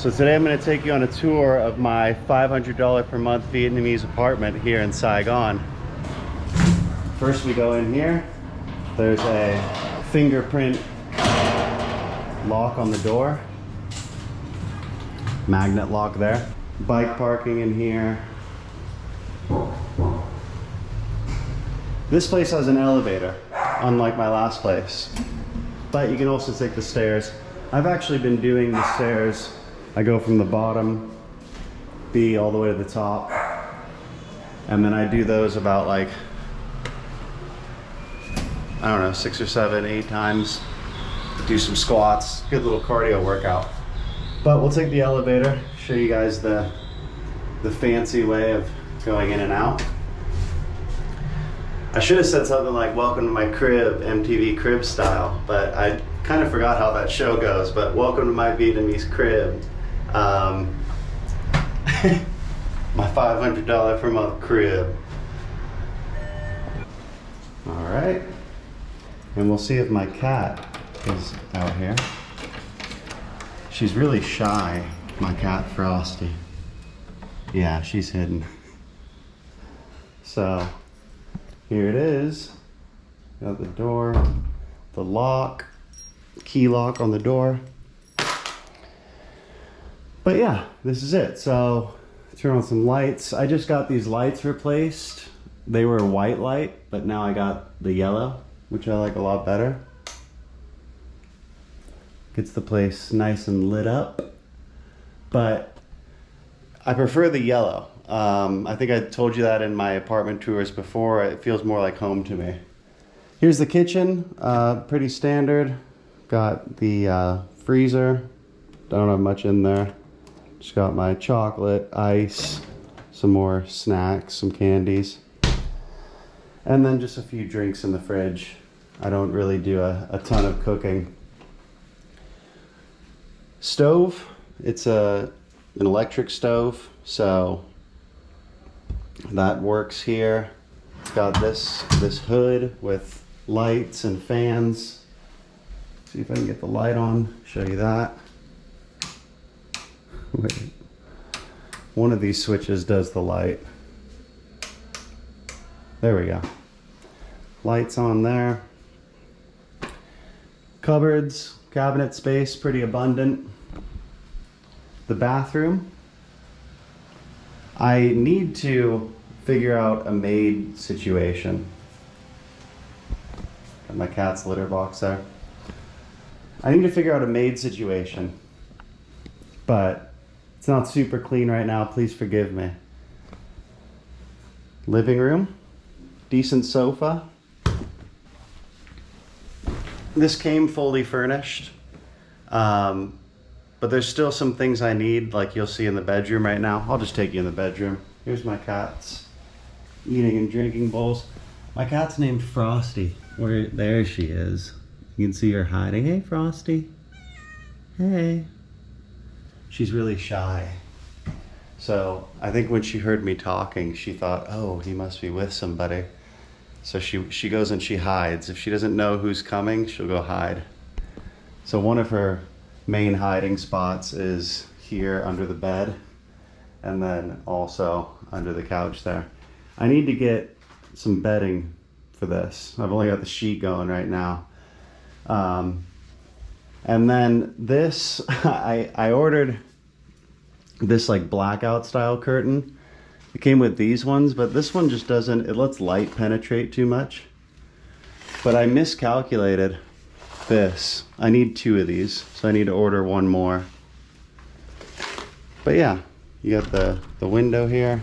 So today I'm going to take you on a tour of my $500 per month Vietnamese apartment here in Saigon. First we go in here. There's a fingerprint lock on the door. Magnet lock there. Bike parking in here. This place has an elevator, unlike my last place. But you can also take the stairs. I've actually been doing the stairs. I go from the bottom B all the way to the top. And then I do those about like, I don't know, 6 or 7, 8 times. Do some squats, good little cardio workout. But we'll take the elevator, show you guys the fancy way of going in and out. I should have said something like, welcome to my crib, MTV crib style, but I kind of forgot how that show goes, but welcome to my Vietnamese crib. My $500 per month crib. All right, and we'll see if my cat is out here. She's really shy, my cat Frosty. Yeah, she's hidden. So here it is. Got the door, the lock, key lock on the door. But yeah, this is it. So turn on some lights. I just got these lights replaced. They were a white light, but now I got the yellow, which I like a lot better. Gets the place nice and lit up. But I prefer the yellow. I think I told you that in my apartment tours before. It feels more like home to me. Here's the kitchen, pretty standard. Got the freezer, don't have much in there. Just got my chocolate, ice, some more snacks, some candies. And then just a few drinks in the fridge. I don't really do a ton of cooking. Stove, it's an electric stove, so that works here. It's got this hood with lights and fans. See if I can get the light on, show you that. Wait. One of these switches does the light. There we go. Lights on there. Cupboards, cabinet space, pretty abundant. The bathroom. I need to figure out a maid situation. Got my cat's litter box there. I need to figure out a maid situation, but it's not super clean right now. Please forgive me. Living room, decent sofa. This came fully furnished, but there's still some things I need, like you'll see in the bedroom right now. I'll just take you in the bedroom. Here's my cat's eating and drinking bowls. My cat's named Frosty. There she is. You can see her hiding. Hey, Frosty. Hey. She's really shy. So I think when she heard me talking, she thought, oh, he must be with somebody. So she goes and she hides. If she doesn't know who's coming, she'll go hide. So one of her main hiding spots is here under the bed, and then also under the couch there. I need to get some bedding for this. I've only got the sheet going right now. And then this, I ordered this like blackout style curtain. It came with these ones, but this one just doesn't, it lets light penetrate too much. But I miscalculated this. I need 2 of these, so I need to order 1 more. But yeah, you got the window here.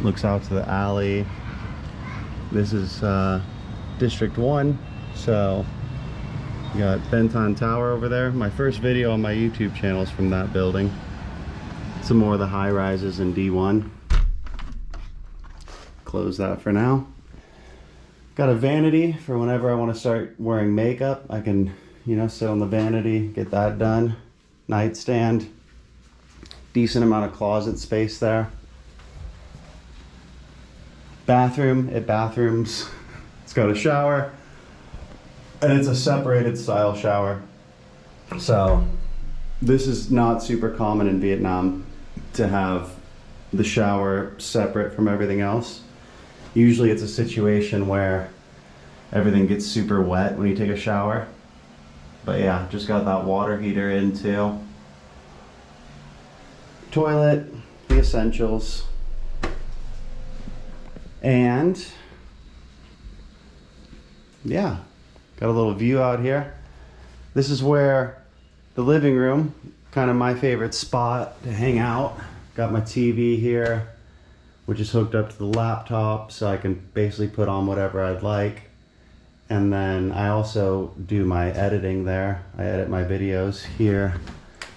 Looks out to the alley. This is District 1, so you got Benton Tower over there. My first video on my YouTube channel is from that building. Some more of the high rises in D1. Close that for now. Got a vanity for whenever I want to start wearing makeup. I can, you know, sit on the vanity, get that done. Nightstand. Decent amount of closet space there. Bathroom, it bathrooms. It's got a shower, and it's a separated style shower. So This is not super common in Vietnam to have the shower separate from everything else. Usually it's a situation where everything gets super wet when you take a shower. But yeah, just got that water heater in too. Toilet, the essentials. And yeah, got a little view out here. This is where the living room, kind of my favorite spot to hang out. Got my TV here, which is hooked up to the laptop, so I can basically put on whatever I'd like. And then I also do my editing there. I edit my videos here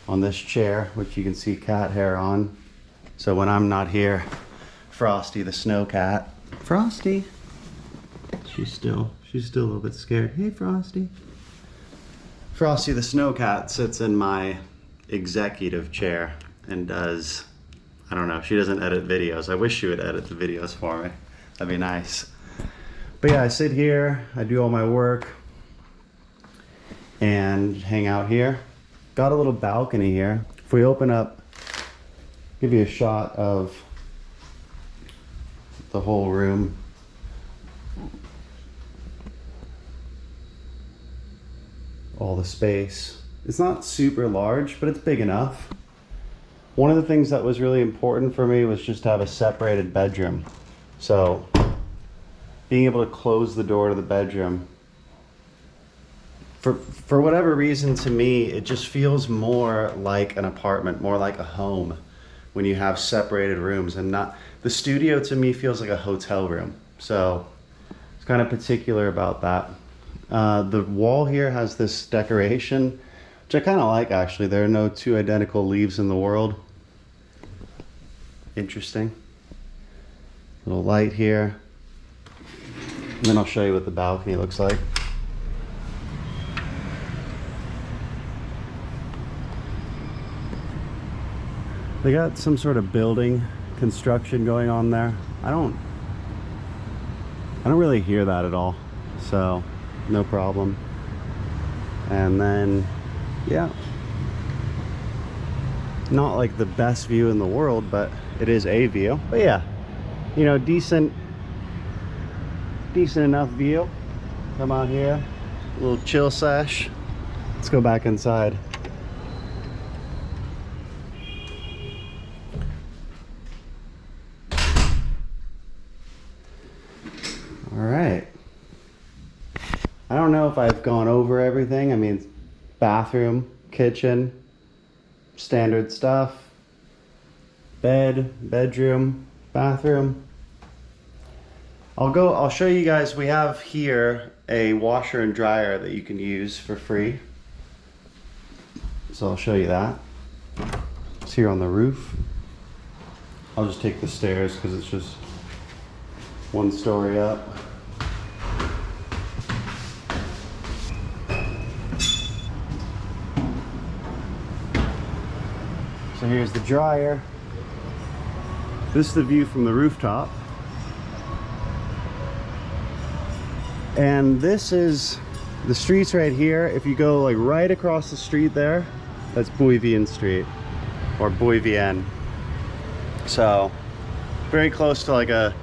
on this chair, which you can see cat hair on. So when I'm not here, Frosty the snow cat. Frosty! She's still a little bit scared. Hey, Frosty. Frosty the snow cat sits in my executive chair and does, I don't know, she doesn't edit videos. I wish she would edit the videos for me. That'd be nice. But yeah, I sit here, I do all my work and hang out here. Got a little balcony here. If we open up, give you a shot of the whole room. All the space. It's not super large, but it's big enough. One of the things that was really important for me was just to have a separated bedroom. So being able to close the door to the bedroom, for whatever reason, to me, it just feels more like an apartment, more like a home when you have separated rooms. And not, the studio to me feels like a hotel room. So it's kind of particular about that. The wall here has this decoration, which I kind of like actually. There are no two identical leaves in the world. Interesting. Little light here. And then I'll show you what the balcony looks like. They got some sort of building construction going on there. I don't really hear that at all. So no problem. And then, yeah, not like the best view in the world, but it is a view. But yeah, you know, decent enough view. Come out here, a little chill sesh. Let's go back inside. All right. I don't know if I've gone over everything. I mean, bathroom, kitchen, standard stuff. Bed, bedroom, bathroom. I'll show you guys, we have here a washer and dryer that you can use for free. So I'll show you that. It's here on the roof. I'll just take the stairs because it's just one story up. So here's the dryer. This is the view from the rooftop. And this is the streets right here. If you go like right across the street there, that's Bui Vien Street or Bui Vien. So very close to like a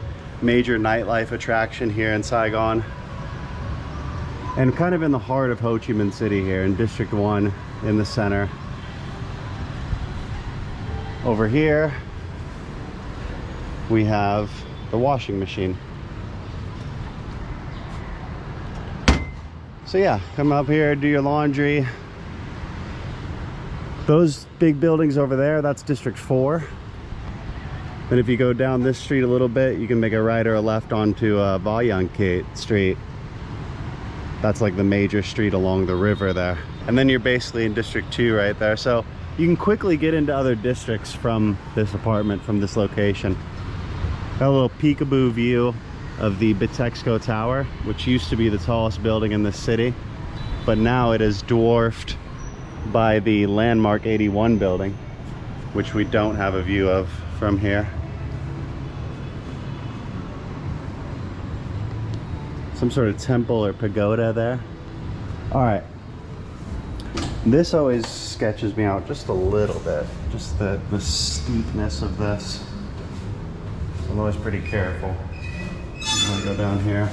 major nightlife attraction here in Saigon. And kind of in the heart of Ho Chi Minh City here in District 1 in the center. Over here, we have the washing machine. So yeah, come up here, do your laundry. Those big buildings over there, that's District 4. And if you go down this street a little bit, you can make a right or a left onto Phu My Hung Street. That's like the major street along the river there. And then you're basically in District 2 right there. So you can quickly get into other districts from this apartment, from this location. Got a little peekaboo view of the Bitexco Tower, which used to be the tallest building in the city, but now it is dwarfed by the Landmark 81 building, which we don't have a view of from here. Some sort of temple or pagoda there. All right, this always sketches me out just a little bit. Just the steepness of this. I'm always pretty careful. I'm gonna go down here.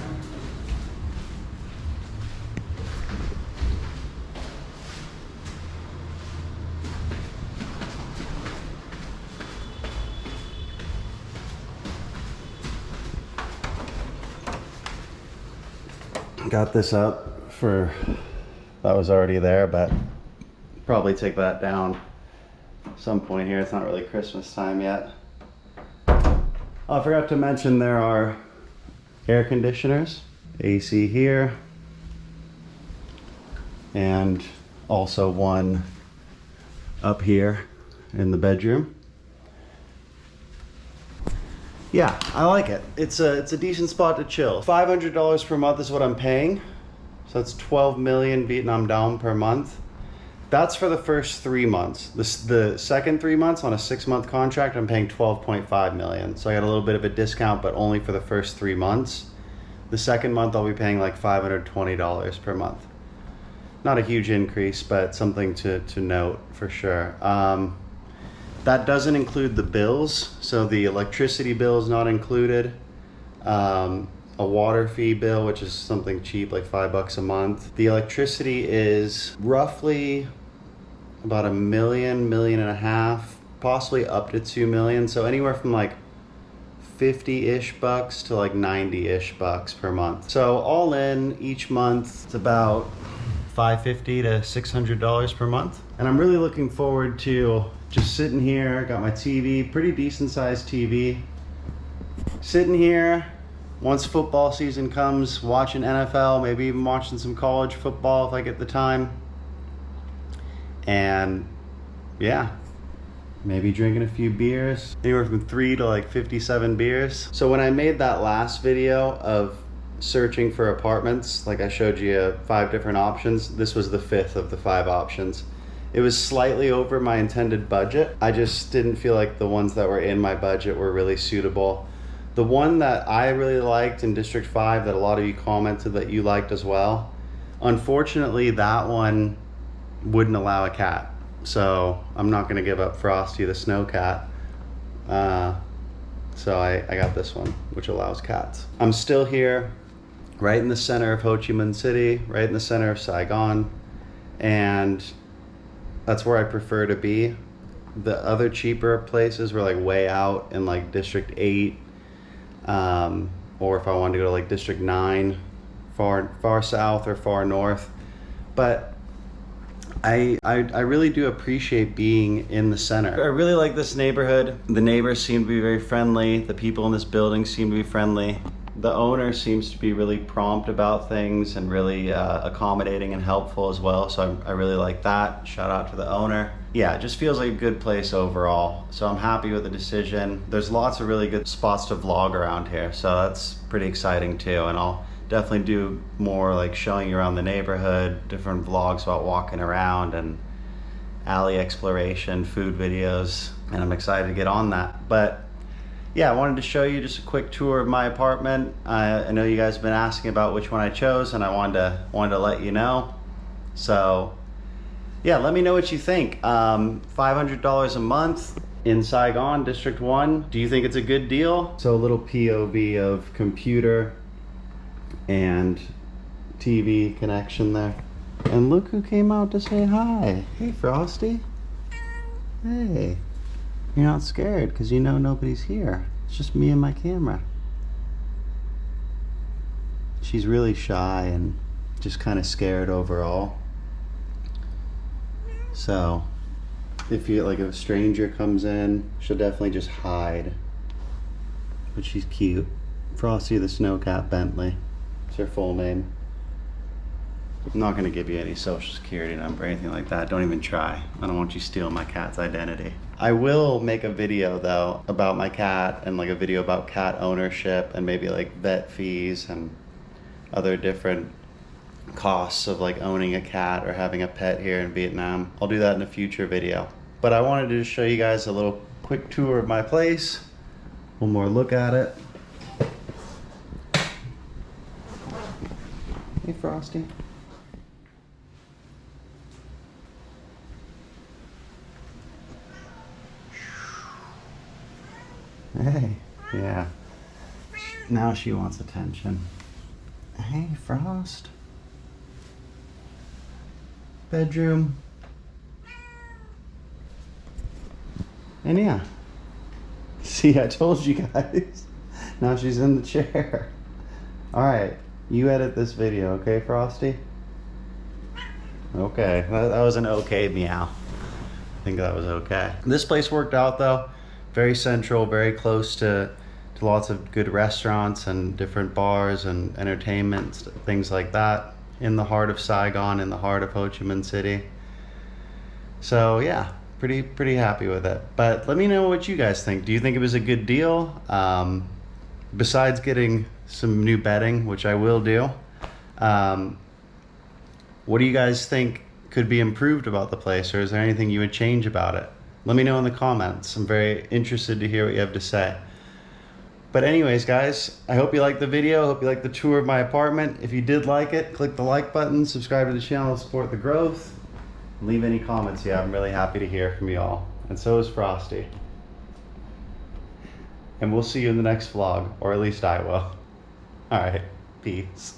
Got this up for, that was already there, but probably take that down some point here. It's not really Christmas time yet. Oh, I forgot to mention there are air conditioners, AC here, and also one up here in the bedroom. Yeah, I like it. It's a decent spot to chill. $500 per month is what I'm paying. So that's 12 million Vietnam dong per month. That's for the first 3 months. The second 3 months on a 6-month contract, I'm paying 12.5 million. So I got a little bit of a discount, but only for the first 3 months. The second month, I'll be paying like $520 per month. Not a huge increase, but something to note for sure. That doesn't include the bills. So the electricity bill is not included. A water fee bill, which is something cheap, like $5 a month. The electricity is roughly about $1 million, $1.5 million, possibly up to $2 million. So anywhere from like 50-ish bucks to like 90-ish bucks per month. So all in each month, it's about $550 to $600 per month. And I'm really looking forward to just sitting here. Got my TV, pretty decent sized TV. Sitting here, once football season comes, watching NFL, maybe even watching some college football if I get the time. And yeah, maybe drinking a few beers, anywhere from 3 to like 57 beers. So when I made that last video of searching for apartments, like I showed you 5 different options, this was the 5th of the 5 options. It was slightly over my intended budget. I just didn't feel like the ones that were in my budget were really suitable. The one that I really liked in District 5 that a lot of you commented that you liked as well, unfortunately that one wouldn't allow a cat. So I'm not gonna give up Frosty the snow cat. So I got this one, which allows cats. I'm still here, right in the center of Ho Chi Minh City, right in the center of Saigon. And that's where I prefer to be. The other cheaper places were like way out in like District 8, or if I wanted to go to like District 9, far south or far north. But I really do appreciate being in the center. I really like this neighborhood. The neighbors seem to be very friendly. The people in this building seem to be friendly. The owner seems to be really prompt about things and really accommodating and helpful as well. So I really like that. Shout out to the owner. Yeah, it just feels like a good place overall. So I'm happy with the decision. There's lots of really good spots to vlog around here. So that's pretty exciting too. And I'll definitely do more like showing you around the neighborhood, different vlogs about walking around and alley exploration, food videos. And I'm excited to get on that. But yeah, I wanted to show you just a quick tour of my apartment. I know you guys have been asking about which one I chose, and I wanted to let you know. So yeah, let me know what you think. $500 a month in Saigon, District 1. Do you think it's a good deal? So a little POV of computer and TV connection there. And look who came out to say hi. Hey, Frosty. Hey. You're not scared because you know nobody's here. It's just me and my camera. She's really shy and just kind of scared overall. So if a stranger comes in, she'll definitely just hide. But she's cute. Frosty the Snowcat Bentley. It's her full name. I'm not gonna give you any social security number or anything like that. Don't even try. I don't want you stealing my cat's identity. I will make a video though about my cat and like a video about cat ownership and maybe like vet fees and other different costs of like owning a cat or having a pet here in Vietnam. I'll do that in a future video. But I wanted to just show you guys a little quick tour of my place. One more look at it. Hey, Frosty. Hey, yeah. Now she wants attention. Hey, Frost. Bedroom. And yeah. See, I told you guys. Now she's in the chair. Alright, you edit this video, okay, Frosty? Okay, that was an okay meow. I think that was okay. This place worked out though. Very central, very close to lots of good restaurants and different bars and entertainment, things like that. In the heart of Saigon, in the heart of Ho Chi Minh City. So yeah, pretty happy with it. But let me know what you guys think. Do you think it was a good deal? Besides getting some new bedding, which I will do, what do you guys think could be improved about the place, or is there anything you would change about it? Let me know in the comments. I'm very interested to hear what you have to say. But anyways, guys, I hope you liked the video. I hope you liked the tour of my apartment. If you did like it, click the like button, subscribe to the channel to support the growth. Leave any comments you have. I'm really happy to hear from you all. And so is Frosty. And we'll see you in the next vlog, or at least I will. All right, peace.